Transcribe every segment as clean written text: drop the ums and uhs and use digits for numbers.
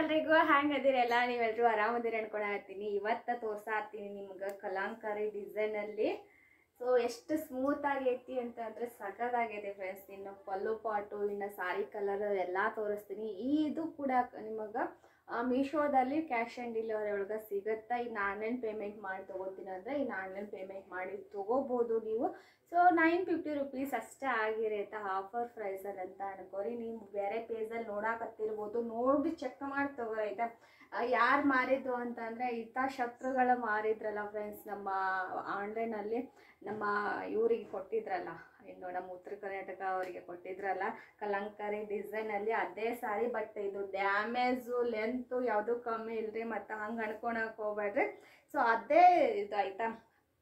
ಎಲ್ರಿಗೂ ಹ್ಯಾಂಗ್ ಅದಿರಲ್ಲ ನೀವೆಲ್ಲರೂ ಆರಾಮದಿರಿ ಅನ್ಕೊಳತ್ತೀನಿ. ಇವತ್ತು ತೋರ್ಸಾತೀನಿ ನಿಮ್ಗೆ ಕಲಾಂಕಾರಿ ಡಿಸೈನ್ ಅಲ್ಲಿ. ಸೊ ಎಷ್ಟು ಸ್ಮೂತ್ ಆಗೈತಿ ಅಂತಂದ್ರೆ ಸಖತ್ತಾಗೈತೆ ಫ್ರೆಂಡ್ಸ್. ಇನ್ನು ಪಲ್ಲು ಪಾಟು ಇನ್ನು ಸಾರಿ ಕಲರ್ ಎಲ್ಲ ತೋರಿಸ್ತೀನಿ. ಇದು ಕೂಡ ನಿಮಗೆ ಮೀಶೋದಲ್ಲಿ ಕ್ಯಾಶ್ ಆನ್ ಡೆಲಿವರಿ ಒಳಗೆ ಸಿಗುತ್ತೆ. ಇನ್ನು ಆನ್ಲೈನ್ ಪೇಮೆಂಟ್ ಮಾಡಿ ತೊಗೋತೀನಿ ಅಂದರೆ ಇನ್ನು ಆನ್ಲೈನ್ ಪೇಮೆಂಟ್ ಮಾಡಿ ತೊಗೋಬೋದು ನೀವು. ಸೊ 950 ರುಪೀಸ್ ಅಷ್ಟೇ ಆಗಿರೈತೆ ಆಫರ್ ಪ್ರೈಸಲ್ಲಿ ಅಂತ ಅನ್ಕೋರಿ. ನೀವು ಬೇರೆ ಪೇಜಲ್ಲಿ ನೋಡಾಕತ್ತಿರ್ಬೋದು, ನೋಡಿ ಚೆಕ್ ಮಾಡಿ ತಗೋರೈತೆ. ಯಾರು ಮಾರಿದ್ದು ಅಂತಂದರೆ ಶತ್ರುಗಳ ಮಾರಿದ್ರಲ್ಲ ಫ್ರೆಂಡ್ಸ್, ನಮ್ಮ ಆನ್ಲೈನಲ್ಲಿ ನಮ್ಮ ಇವರಿಗೆ ಕೊಟ್ಟಿದ್ರಲ್ಲ, ಇನ್ನು ನಮ್ಮ ಉತ್ತರ ಕರ್ನಾಟಕ ಅವರಿಗೆ ಕೊಟ್ಟಿದ್ರಲ್ಲ ಕಲಂಕಾರಿ ಡಿಸೈನಲ್ಲಿ ಅದೇ ಸಾರಿ. ಬಟ್ ಇದು ಡ್ಯಾಮೇಜು ಲೆಂತು ಯಾವುದೂ ಕಮ್ಮಿ ಇಲ್ಲರಿ, ಮತ್ತು ಹಂಗೆ ಅನ್ಕೊಳಕ್ಕೆ ಹೋಗ್ಬೇಡ್ರಿ. ಸೊ ಅದೇ ಇದು ಆಯಿತಾ,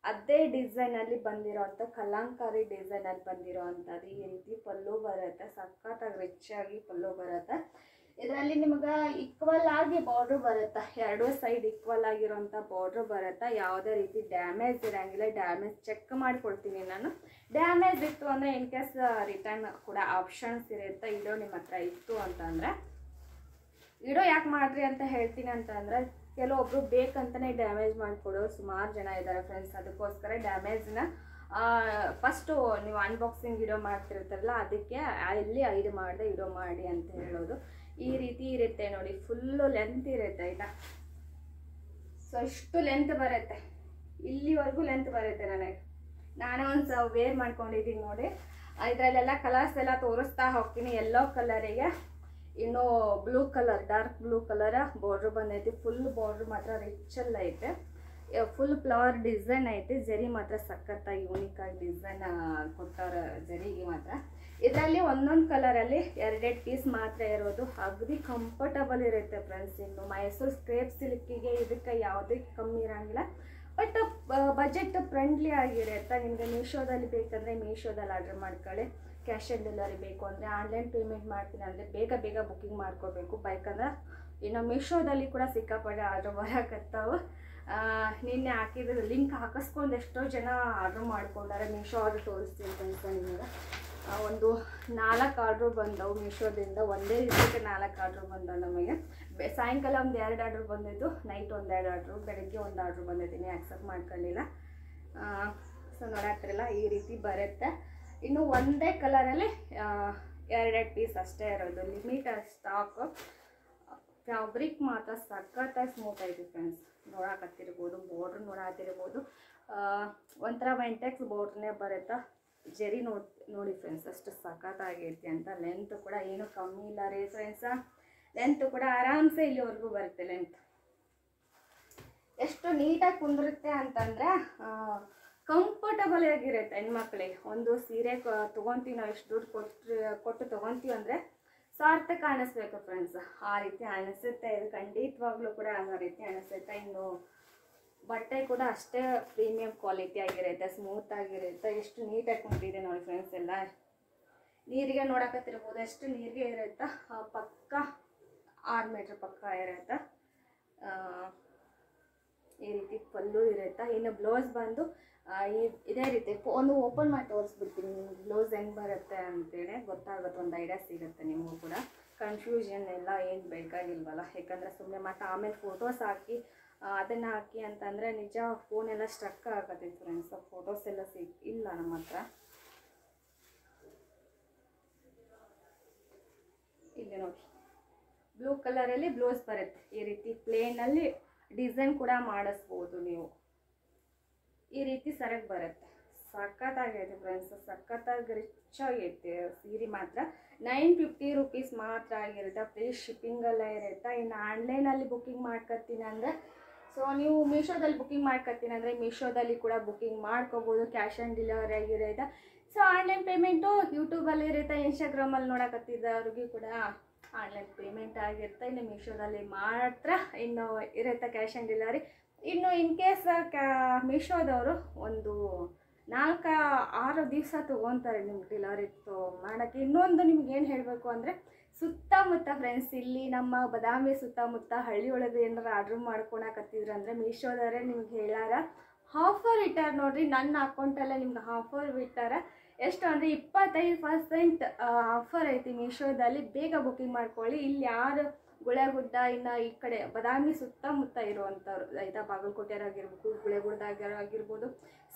ಅದೇ ಡಿಸೈನಲ್ಲಿ ಬಂದಿರೋವಂಥ ಕಲಂಕಾರಿ ಡಿಸೈನಲ್ಲಿ ಬಂದಿರೋವಂಥದ್ದು. ಈ ರೀತಿ ಪಲ್ಲು ಬರುತ್ತೆ, ಸಖತ್ತಾಗಿ ರಿಚ್ ಆಗಿ ಪಲ್ಲು ಬರುತ್ತೆ. ಇದರಲ್ಲಿ ನಿಮ್ಗೆ ಈಕ್ವಲ್ ಆಗಿ ಬಾರ್ಡ್ರ್ ಬರುತ್ತೆ, ಎರಡೂ ಸೈಡ್ ಈಕ್ವಲ್ ಆಗಿರೋಂಥ ಬಾರ್ಡ್ರ್ ಬರುತ್ತೆ. ಯಾವುದೇ ರೀತಿ ಡ್ಯಾಮೇಜ್ ಇರೋಂಗಿಲ್ಲ. ಡ್ಯಾಮೇಜ್ ಚೆಕ್ ಮಾಡಿಕೊಡ್ತೀನಿ ನಾನು. ಡ್ಯಾಮೇಜ್ ಇತ್ತು ಅಂದರೆ ಇನ್ ಕೇಸ್ ರಿಟರ್ನ್ ಕೂಡ ಆಪ್ಷನ್ಸ್ ಇರುತ್ತೆ. ಇಡೋ ನಿಮ್ಮ ಹತ್ರ ಇತ್ತು ಅಂತಂದರೆ ಇಡೋ ಯಾಕೆ ಮಾಡಿರಿ ಅಂತ ಹೇಳ್ತೀನಿ ಅಂತಂದರೆ, ಕೆಲವೊಬ್ರು ಬೇಕಂತಲೇ ಡ್ಯಾಮೇಜ್ ಮಾಡಿಕೊಡೋರು ಸುಮಾರು ಜನ ಇದ್ದಾರೆ ಫ್ರೆಂಡ್ಸ್. ಅದಕ್ಕೋಸ್ಕರ ಡ್ಯಾಮೇಜ್ನ ಫಸ್ಟು ನೀವು ಅನ್ಬಾಕ್ಸಿಂಗ್ ವಿಡಿಯೋ ಮಾಡ್ತಿರ್ತಾರಲ್ಲ, ಅದಕ್ಕೆ ಇಲ್ಲಿ ಐದು ಮಾಡಿದೆ ವಿಡಿಯೋ ಮಾಡಿ ಅಂತ ಹೇಳೋದು. ಈ ರೀತಿ ಇರುತ್ತೆ ನೋಡಿ, ಫುಲ್ಲು ಲೆಂತ್ ಇರುತ್ತೆ ಆಯಿತಾ. ಸೊ ಇಷ್ಟು ಲೆಂತ್ ಬರುತ್ತೆ, ಇಲ್ಲಿವರೆಗೂ ಲೆಂತ್ ಬರುತ್ತೆ. ನಾನೇ ಒಂದು ವೇರ್ ಮಾಡ್ಕೊಂಡಿದ್ದೀನಿ ನೋಡಿ. ಇದರಲ್ಲೆಲ್ಲ ಕಲರ್ಸ್ ಎಲ್ಲ ತೋರಿಸ್ತಾ ಹೋಗ್ತೀನಿ. ಯೆಲ್ಲೋ ಕಲರಿಗೆ, ಇನ್ನು blue colour, dark blue colour border ಬಂದೈತಿ. ಫುಲ್ ಬಾರ್ಡ್ರ್ ಮಾತ್ರ ರಿಚಲ್ ಐತೆ, ಫುಲ್ ಫ್ಲವರ್ ಡಿಸೈನ್ ಐತೆ. ಜರಿ ಮಾತ್ರ ಸಖತ್ತಾಗಿ ಯೂನಿಕ್ ಆಗಿ ಡಿಸೈನ್ ಕೊಟ್ಟಾರ ಜರಿಗೆ ಮಾತ್ರ. ಇದರಲ್ಲಿ ಒಂದೊಂದು ಕಲರಲ್ಲಿ ಎರಡೆರಡು ಪೀಸ್ ಮಾತ್ರ ಇರೋದು. ಅಗದಿ ಕಂಫರ್ಟಬಲ್ ಇರುತ್ತೆ ಫ್ರೆಂಡ್ಸ್. ಇನ್ನು ಮೈಸೂರು ಸ್ಕ್ರೇಪ್ ಸಿಲ್ಕಿಗೆ ಇದಕ್ಕೆ ಯಾವುದೇ ಕಮ್ಮಿ ಇರೋಂಗಿಲ್ಲ. ಬಟ್ ಬಜೆಟ್ ಫ್ರೆಂಡ್ಲಿ ಆಗಿರುತ್ತೆ. ನಿಮಗೆ ಮೀಶೋದಲ್ಲಿ ಬೇಕಂದರೆ ಮೀಶೋದಲ್ಲಿ ಆರ್ಡರ್ ಮಾಡ್ಕೊಳ್ಳಿ. ಕ್ಯಾಶ್ ಆನ್ ಡೆಲಿವರಿ ಬೇಕು ಅಂದರೆ ಆನ್ಲೈನ್ ಪೇಮೆಂಟ್ ಮಾಡ್ತೀನಿ ಅಂದರೆ ಬೇಗ ಬೇಗ ಬುಕ್ಕಿಂಗ್ ಮಾಡ್ಕೋಬೇಕು. ಬೇಕಂದ್ರೆ ಇನ್ನು ಮೀಶೋದಲ್ಲಿ ಕೂಡ ಸಿಕ್ಕಾಪಟ್ಟೆ ಆರ್ಡ್ರ್ ಬರೋಕತ್ತಾವು. ನಿನ್ನೆ ಹಾಕಿದ್ರೆ ಲಿಂಕ್ ಹಾಕಿಸ್ಕೊಂಡು ಎಷ್ಟೋ ಜನ ಆರ್ಡ್ರ್ ಮಾಡ್ಕೊಂಡಾರೆ. ಮೀಶೋ ಆರ್ಡ್ರ್ ತೋರಿಸ್ತೀನಿ ಫ್ರೆಂಡ್ಸ್. ನಿಮಗೆ ಒಂದು 4 ಆರ್ಡ್ರು ಬಂದವು ಮೀಶೋದಿಂದ. ಒಂದೇ ದಿವಸಕ್ಕೆ 4 ಆರ್ಡ್ರು ಬಂದವು ನಮಗೆ. ಸಾಯಂಕಾಲ ಒಂದು 2 ಆರ್ಡ್ರ್ ಬಂದಿದ್ದು, ನೈಟ್ ಒಂದು 2 ಆರ್ಡ್ರು, ಬೆಳಗ್ಗೆ ಒಂದು ಆರ್ಡ್ರ್ ಬಂದಿದ್ದೀನಿ, ಆಕ್ಸೆಪ್ಟ್ ಮಾಡ್ಕೊಳ್ಳಿಲ್ಲ. ಸೊ ನೋಡಾಕ್ತಿರಲ್ಲ ಈ ರೀತಿ ಬರುತ್ತೆ. ಇನ್ನು ಒಂದೇ ಕಲರಲ್ಲಿ ಎರಡೆರಡು ಪೀಸ್ ಅಷ್ಟೇ ಇರೋದು, ಲಿಮಿಟೆಡ್ ಸ್ಟಾಕು. ಫ್ಯಾಬ್ರಿಕ್ ಮಾತ್ರ ಸಖತ್ತಾಗಿ ಸ್ಮೂತ್ ಐತಿ ಫ್ರೆಂಡ್ಸ್. ನೋಡಾಕತ್ತಿರ್ಬೋದು, ಬಾರ್ಡ್ರ್ ನೋಡಾತಿರ್ಬೋದು, ಒಂಥರ ವೆಂಟೆಕ್ಸ್ ಬಾರ್ಡ್ರನ್ನೇ ಬರುತ್ತೆ. ಜರಿ ನೋಡಿ ಫ್ರೆಂಡ್ಸ್ ಅಷ್ಟು ಸಖತ್ತಾಗೈತಿ ಅಂತ. ಲೆಂತ್ ಕೂಡ ಏನು ಕಮ್ಮಿ ಇಲ್ಲ ರೀ ಫ್ರೆಂಡ್ಸ. ಲೆಂತ್ ಕೂಡ ಆರಾಮ್ಸೆ ಇಲ್ಲಿವರೆಗೂ ಬರುತ್ತೆ ಲೆಂತ್. ಎಷ್ಟು ನೀಟಾಗಿ ಕುಂದಿರುತ್ತೆ ಅಂತಂದರೆ ಕಂಫರ್ಟಬಲ್ ಆಗಿರುತ್ತೆ ಹೆಣ್ಮಕ್ಳಿಗೆ. ಒಂದು ಸೀರೆ ತೊಗೊತೀವಿ ನಾವು, ಎಷ್ಟು ದುಡ್ಡು ಕೊಟ್ಟು ತೊಗೊತೀವಿ ಅಂದರೆ ಸಾರ್ಥಕ ಅನಿಸ್ಬೇಕು ಫ್ರೆಂಡ್ಸ್. ಆ ರೀತಿ ಅನಿಸುತ್ತೆ. ಇದು ಖಂಡಿತವಾಗ್ಲೂ ಕೂಡ ಆ ರೀತಿ ಅನಿಸುತ್ತೆ. ಇನ್ನು ಬಟ್ಟೆ ಕೂಡ ಅಷ್ಟೇ ಪ್ರೀಮಿಯಂ ಕ್ವಾಲಿಟಿ ಆಗಿರುತ್ತೆ, ಸ್ಮೂತ್ ಆಗಿರುತ್ತೆ. ಎಷ್ಟು ನೀಟಾಗಿ ಕುಂತಿದೆ ನೋಡಿ ಫ್ರೆಂಡ್ಸ್. ಎಲ್ಲ ನೀರಿಗೆ ನೋಡಕತ್ತಿರ್ಬೋದು, ಎಷ್ಟು ನೀರಿಗೆ ಇರುತ್ತೆ. ಪಕ್ಕ 6 ಮೀಟ್ರ್ ಪಕ್ಕ ಇರುತ್ತೆ. ಈ ರೀತಿ ಪಲ್ಲು ಇರುತ್ತೆ. ಇನ್ನು ಬ್ಲೌಸ್ ಬಂದು ಇದೇ ರೀತಿ ಒಂದು ಓಪನ್ ಮಾಡಿ ತೋರಿಸ್ಬಿಡ್ತೀನಿ ನಿಮ್ಗೆ ಬ್ಲೌಸ್ ಹೆಂಗೆ ಬರುತ್ತೆ ಅಂತೇಳಿ ಗೊತ್ತಾಗುತ್ತೆ, ಒಂದು ಐಡಿಯಾ ಸಿಗುತ್ತೆ ನಿಮಗೂ ಕೂಡ. ಕನ್ಫ್ಯೂಷನ್ ಎಲ್ಲ ಏನು ಬೇಕಾಗಿಲ್ವಲ್ಲ, ಯಾಕಂದರೆ ಸುಮ್ಮನೆ ಮತ್ತು ಆಮೇಲೆ ಫೋಟೋಸ್ ಹಾಕಿ ಅದನ್ನು ಹಾಕಿ ಅಂತಂದರೆ ನಿಜ ಫೋನೆಲ್ಲ ಸ್ಟ್ರಕ್ ಆಗತ್ತೈತೆ ಫ್ರೆಂಡ್ಸ್. ಫೋಟೋಸ್ ಎಲ್ಲ ಇಲ್ಲ ನಮ್ಮ ಹತ್ರ. ಇಲ್ಲಿ ನೋಡಿ ಬ್ಲೂ ಕಲರಲ್ಲಿ ಬ್ಲೌಸ್ ಬರುತ್ತೆ. ಈ ರೀತಿ ಪ್ಲೇನಲ್ಲಿ ಡಿಸೈನ್ ಕೂಡ ಮಾಡಿಸ್ಬೋದು ನೀವು. ಈ ರೀತಿ ಸರಕ್ ಬರುತ್ತೆ. ಸಖತ್ತಾಗೈತೆ ಫ್ರೆಂಡ್ಸ್, ಸಖತ್ತಾಗಿ ರಿಚ್ ಆಗೈತೆ ಸೀರೆ ಮಾತ್ರ. 950 ರುಪೀಸ್ ಮಾತ್ರ ಆಗಿರುತ್ತೆ. ಫ್ರೀ ಶಿಪ್ಪಿಂಗೆಲ್ಲ ಇರುತ್ತೆ. ಇನ್ನು ಆನ್ಲೈನಲ್ಲಿ ಬುಕ್ಕಿಂಗ್ ಮಾಡ್ಕೊತೀನಿ ಅಂದರೆ, ಸೊ ನೀವು ಮೀಶೋದಲ್ಲಿ ಬುಕ್ಕಿಂಗ್ ಮಾಡ್ಕೊತೀನಿ ಅಂದರೆ ಮೀಶೋದಲ್ಲಿ ಕೂಡ ಬುಕ್ಕಿಂಗ್ ಮಾಡ್ಕೋಬೋದು. ಕ್ಯಾಶ್ ಆನ್ ಡೆಲಿವರಿ ಆಗಿರುತ್ತೆ. ಸೊ ಆನ್ಲೈನ್ ಪೇಮೆಂಟು ಯೂಟ್ಯೂಬಲ್ಲಿ ಇರುತ್ತೆ, ಇನ್ಸ್ಟಾಗ್ರಾಮಲ್ಲಿ ನೋಡಕತ್ತಿದ್ದವ್ರಿಗೆ ಕೂಡ ಆನ್ಲೈನ್ ಪೇಮೆಂಟ್ ಆಗಿರುತ್ತೆ. ಇನ್ನು ಮೀಶೋದಲ್ಲಿ ಮಾತ್ರ ಇನ್ನು ಇರುತ್ತೆ ಕ್ಯಾಶ್ ಆನ್ ಡೆಲಿವರಿ. ಇನ್ನು ಇನ್ ಕೇಸ್ ಮೀಶೋದವರು ಒಂದು 4-6 ದಿವಸ ತೊಗೊತಾರೆ ನಿಮ್ಗೆ ಡೆಲಿವರಿ ಮಾಡೋಕ್ಕೆ. ಇನ್ನೊಂದು ನಿಮ್ಗೆ ಏನು ಹೇಳಬೇಕು ಅಂದರೆ, ಸುತ್ತಮುತ್ತ ಫ್ರೆಂಡ್ಸ್, ಇಲ್ಲಿ ನಮ್ಮ ಬದಾಮಿ ಸುತ್ತಮುತ್ತ ಹಳ್ಳಿ ಒಳಗೆ ಏನಾರು ಆರ್ಡ್ರ್ ಮಾಡ್ಕೊಳಕತ್ತಿದ್ರು ಅಂದರೆ ಮೀಶೋದವರೇ ನಿಮ್ಗೆ ಹೇಳಾರ ಆಫರ್ ಇಟ್ಟಾರ ನೋಡಿರಿ. ನನ್ನ ಅಕೌಂಟಲ್ಲೇ ನಿಮ್ಗೆ ಆಫರ್ ಇಟ್ಟಾರ. ಎಷ್ಟು ಅಂದರೆ 25% ಆಫರ್ ಐತಿ ಮೀಶೋದಲ್ಲಿ. ಬೇಗ ಬುಕ್ಕಿಂಗ್ ಮಾಡ್ಕೊಳ್ಳಿ. ಇಲ್ಲಿ ಯಾರು ಗುಳೆಗುಡ್ಡ, ಇನ್ನು ಈ ಕಡೆ ಬಾದಾಮಿ ಸುತ್ತಮುತ್ತ ಇರುವಂಥವ್ರು ಆಯಿತಾ, ಬಾಗಲಕೋಟೆಯರಾಗಿರ್ಬೋದು, ಗುಳೆಗುಡ್ಡದಾಗಿರ್ಬೋದು,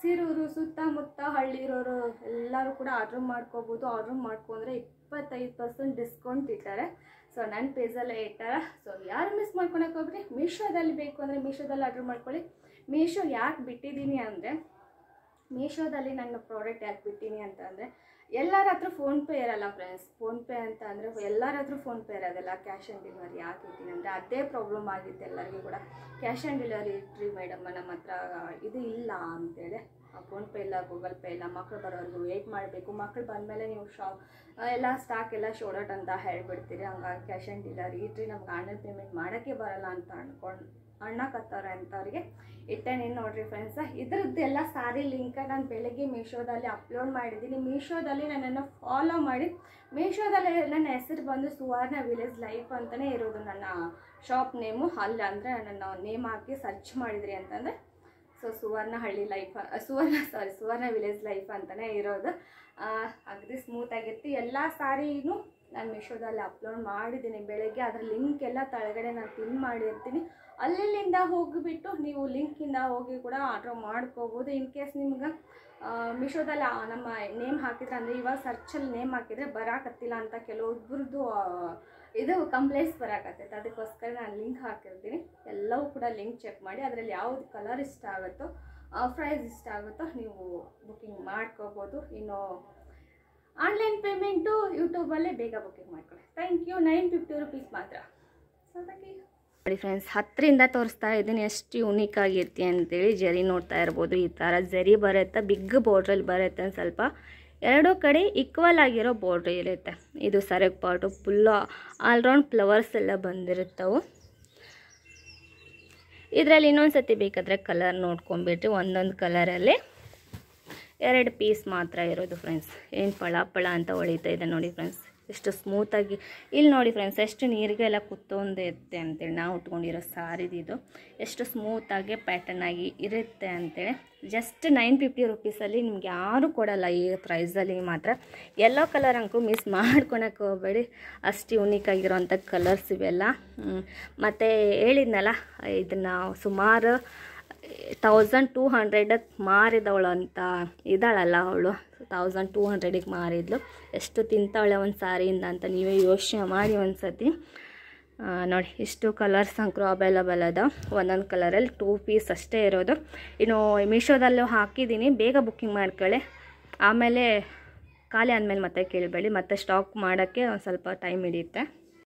ಸಿರೂರು ಸುತ್ತಮುತ್ತ ಹಳ್ಳಿ ಇರೋರು ಎಲ್ಲರೂ ಕೂಡ ಆರ್ಡ್ರ್ ಮಾಡ್ಕೋಬೋದು. ಆರ್ಡ್ರ್ ಮಾಡ್ಕೊಂಡ್ರೆ 25% ಡಿಸ್ಕೌಂಟ್ ಇಟ್ಟಾರೆ. ಸೊ ನನ್ನ ಪೇಜಲ್ಲೇ ಇಟ್ಟಾರೆ. ಸೊ ಯಾರು ಮಿಸ್ ಮಾಡ್ಕೊಳಕ್ಕೆ ಹೋಗ್ರಿ, ಮೀಶೋದಲ್ಲಿ ಬೇಕು ಅಂದರೆ ಮೀಶೋದಲ್ಲಿ ಆರ್ಡ್ರ್ ಮಾಡ್ಕೊಳ್ಳಿ. ಮೀಶೋ ಯಾಕೆ ಬಿಟ್ಟಿದ್ದೀನಿ ಅಂದರೆ, ಮೀಶೋದಲ್ಲಿ ನನ್ನ ಪ್ರಾಡಕ್ಟ್ ಯಾಕೆ ಬಿಟ್ಟಿನಿ ಅಂತಂದರೆ, ಎಲ್ಲರ ಹತ್ರ ಫೋನ್ಪೇ ಇರಲ್ಲ ಫ್ರೆಂಡ್ಸ್. ಫೋನ್ಪೇ ಅಂತ ಅಂದರೆ ಎಲ್ಲರ ಹತ್ರ ಫೋನ್ಪೇ ಇರೋದಿಲ್ಲ. ಕ್ಯಾಶ್ ಆನ್ ಡೆಲಿವರಿ ಯಾಕೆ ಇದ್ದೀನಿ ಅಂದರೆ ಅದೇ ಪ್ರಾಬ್ಲಮ್ ಆಗಿತ್ತು ಎಲ್ಲರಿಗೂ ಕೂಡ. ಕ್ಯಾಶ್ ಆನ್ ಡೆಲಿವರಿ ಇಟ್ರಿ ಮೇಡಮ್, ನಮ್ಮ ಹತ್ರ ಇದು ಇಲ್ಲ ಅಂತೇಳಿ. ಫೋನ್ಪೇ ಇಲ್ಲ, ಗೂಗಲ್ ಪೇ ಇಲ್ಲ, ಮಕ್ಕಳು ಬರೋವರೆಗೂ ವೆಯ್ಟ್ ಮಾಡಬೇಕು. ಮಕ್ಕಳು ಬಂದಮೇಲೆ ನೀವು ಎಲ್ಲ ಸ್ಟಾಕ್ ಎಲ್ಲ ಶೋಡೌಟ್ ಅಂತ ಹೇಳ್ಬಿಡ್ತೀರಿ. ಹಂಗಾಗಿ ಕ್ಯಾಶ್ ಆನ್ ಡೆಲಿವರಿ ಇಟ್ರಿ, ನಮ್ಗೆ ಆನ್ಲೈನ್ ಪೇಮೆಂಟ್ ಮಾಡೋಕ್ಕೆ ಬರೋಲ್ಲ ಅಂತ ಅಣ್ಣಕತ್ತಾರೆ ಅಂಥವ್ರಿಗೆ ಇಟ್ಟೇನಿ ನೋಡಿರಿ ಫ್ರೆಂಡ್ಸ. ಇದ್ರದ್ದೆಲ್ಲ ಸಾರಿ ಲಿಂಕ ನಾನು ಬೆಳಗ್ಗೆ ಮೀಶೋದಲ್ಲಿ ಅಪ್ಲೋಡ್ ಮಾಡಿದ್ದೀನಿ. ಮೀಶೋದಲ್ಲಿ ನನ್ನನ್ನು ಫಾಲೋ ಮಾಡಿ. ಮೀಶೋದಲ್ಲಿ ನನ್ನ ಹೆಸರು ಬಂದು ಸುವರ್ಣ ವಿಲೇಜ್ ಲೈಫ್ ಅಂತಲೇ ಇರೋದು ನನ್ನ ಶಾಪ್ ನೇಮು. ಅಲ್ಲಿ ಅಂದರೆ ನನ್ನ ನೇಮ್ ಹಾಕಿ ಸರ್ಚ್ ಮಾಡಿದ್ರಿ ಅಂತಂದರೆ ಸೊ ಸುವರ್ಣ ವಿಲೇಜ್ ಲೈಫ್ ಅಂತಲೇ ಇರೋದು. ಅಗದಿ ಸ್ಮೂತಾಗಿತ್ತು. ಎಲ್ಲ ಸಾರಿನೂ ನಾನು ಮೀಶೋದಲ್ಲಿ ಅಪ್ಲೋಡ್ ಮಾಡಿದ್ದೀನಿ ಬೆಳಗ್ಗೆ. ಅದರ ಲಿಂಕ್ ಎಲ್ಲ ಕೆಳಗಡೆ ನಾನು ಪಿನ್ ಮಾಡಿರ್ತೀನಿ. ಅಲ್ಲಿಂದ ಹೋಗಿಬಿಟ್ಟು ನೀವು ಲಿಂಕಿಂದ ಹೋಗಿ ಕೂಡ ಆರ್ಡ್ರ್ ಮಾಡ್ಕೋಬೋದು. ಇನ್ ಕೇಸ್ ನಿಮ್ಗೆ ಮೀಶೋದಲ್ಲಿ ನಮ್ಮ ನೇಮ್ ಹಾಕಿದ್ರೆ, ಅಂದರೆ ಇವಾಗ ಸರ್ಚಲ್ಲಿ ನೇಮ್ ಹಾಕಿದರೆ ಬರೋಕತ್ತಿಲ್ಲ ಅಂತ ಕೆಲವೊಬ್ರದ್ದು ಇದು ಕಂಪ್ಲೇಂಟ್ಸ್ ಬರೋಕತ್ತೈತೆ. ಅದಕ್ಕೋಸ್ಕರ ನಾನು ಲಿಂಕ್ ಹಾಕಿರ್ತೀನಿ. ಎಲ್ಲವೂ ಕೂಡ ಲಿಂಕ್ ಚೆಕ್ ಮಾಡಿ ಅದರಲ್ಲಿ ಯಾವುದು ಕಲರ್ ಇಷ್ಟ ಆಗುತ್ತೋ, ಪ್ರೈಸ್ ಇಷ್ಟ ಆಗುತ್ತೋ ನೀವು ಬುಕ್ಕಿಂಗ್ ಮಾಡ್ಕೋಬೋದು. ಇನ್ನು ಆನ್ಲೈನ್ ಪೇಮೆಂಟು ಯೂಟ್ಯೂಬಲ್ಲೇ ಬೇಗ ಬುಕ್ಕಿಂಗ್ ಮಾಡ್ಕೊಳ್ಳಿ. Thank you. 950 ರೂಪೀಸ್ ಮಾತ್ರ. ಸೊ ನೋಡಿ ಫ್ರೆಂಡ್ಸ್, ಹತ್ತಿರಿಂದ ತೋರಿಸ್ತಾ ಇದ್ದೀನಿ ಎಷ್ಟು ಯೂನಿಕ್ ಆಗಿರ್ತಿ ಅಂತೇಳಿ. ಜರಿ ನೋಡ್ತಾ ಇರ್ಬೋದು, ಈ ಥರ ಜರಿ ಬರುತ್ತೆ, ಬಿಗ್ ಬಾರ್ಡ್ರಲ್ಲಿ ಬರುತ್ತೆ. ಸ್ವಲ್ಪ ಎರಡೂ ಕಡೆ ಈಕ್ವಲ್ ಆಗಿರೋ ಬಾರ್ಡ್ರ್ ಇರುತ್ತೆ. ಇದು ಸರಕ್ ಪಾರ್ಟು ಫುಲ್ಲು ಆಲ್ರೌಂಡ್ ಫ್ಲವರ್ಸ್ ಎಲ್ಲ ಬಂದಿರುತ್ತವು. ಇದರಲ್ಲಿ ಇನ್ನೊಂದು ಸತಿ ಬೇಕಾದರೆ ಕಲರ್ ನೋಡ್ಕೊಂಬಿಟ್ರಿ. ಒಂದೊಂದು ಕಲರಲ್ಲಿ 2 ಪೀಸ್ ಮಾತ್ರ ಇರೋದು ಫ್ರೆಂಡ್ಸ್. ಏನು ಪಳ ಅಂತ ಹೊಳಿತಾ ಇದೆ ನೋಡಿ ಫ್ರೆಂಡ್ಸ್, ಎಷ್ಟು ಸ್ಮೂತಾಗಿ. ಇಲ್ಲಿ ನೋಡಿ ಫ್ರೆಂಡ್ಸ್, ಎಷ್ಟು ನೀರಿಗೆಲ್ಲ ಕುತ್ತೊಂದಿರುತ್ತೆ ಅಂತೇಳಿ ನಾವು ಉಟ್ಕೊಂಡಿರೋ ಸಾರಿದು ಎಷ್ಟು ಸ್ಮೂತಾಗಿ ಪ್ಯಾಟರ್ನ್ ಆಗಿ ಇರುತ್ತೆ ಅಂತೇಳಿ. ಜಸ್ಟ್ 950 ರೂಪೀಸಲ್ಲಿ ನಿಮ್ಗೆ ಯಾರೂ ಕೊಡಲ್ಲ ಈ ಪ್ರೈಸಲ್ಲಿ ಮಾತ್ರ. ಯೆಲ್ಲೋ ಕಲರ್ ಅಂಕು ಮಿಸ್ ಮಾಡ್ಕೊಳಕ್ಕೆ ಹೋಗಬೇಡಿ, ಅಷ್ಟು ಯೂನಿಕ್ ಆಗಿರೋಂಥ ಕಲರ್ಸ್ ಇವೆಲ್ಲ. ಮತ್ತು ಹೇಳಿದ್ನಲ್ಲ, ಇದನ್ನು ಸುಮಾರು 1200ಕ್ಕೆ ಮಾರಿದವಳು ಅಂತ ಇದ್ದಾಳಲ್ಲ ಅವಳು, 1200ಕ್ಕೆ ಮಾರಿದ್ಲು. ಎಷ್ಟು ತಿಂತಾವಳೆ ಒಂದು ಸಾರಿಯಿಂದ ಅಂತ ನೀವೇ ಯೋಚನೆ ಮಾಡಿ ಒಂದು ಸತಿ. ನೋಡಿ, ಇಷ್ಟು ಕಲರ್ಸ್ ಅಂಕರು ಅವೈಲಬಲ್ ಅದ. ಒಂದೊಂದು ಕಲರಲ್ಲಿ 2 ಪೀಸ್ ಅಷ್ಟೇ ಇರೋದು. ಇನ್ನು ಮೀಶೋದಲ್ಲೂ ಹಾಕಿದ್ದೀನಿ, ಬೇಗ ಬುಕ್ಕಿಂಗ್ ಮಾಡ್ಕೊಳ್ಳಿ. ಆಮೇಲೆ ಖಾಲಿ ಆದಮೇಲೆ ಮತ್ತೆ ಕೇಳಬೇಡಿ, ಮತ್ತೆ ಸ್ಟಾಕ್ ಮಾಡೋಕ್ಕೆ ಒಂದು ಸ್ವಲ್ಪ ಟೈಮ್ ಹಿಡಿಯುತ್ತೆ.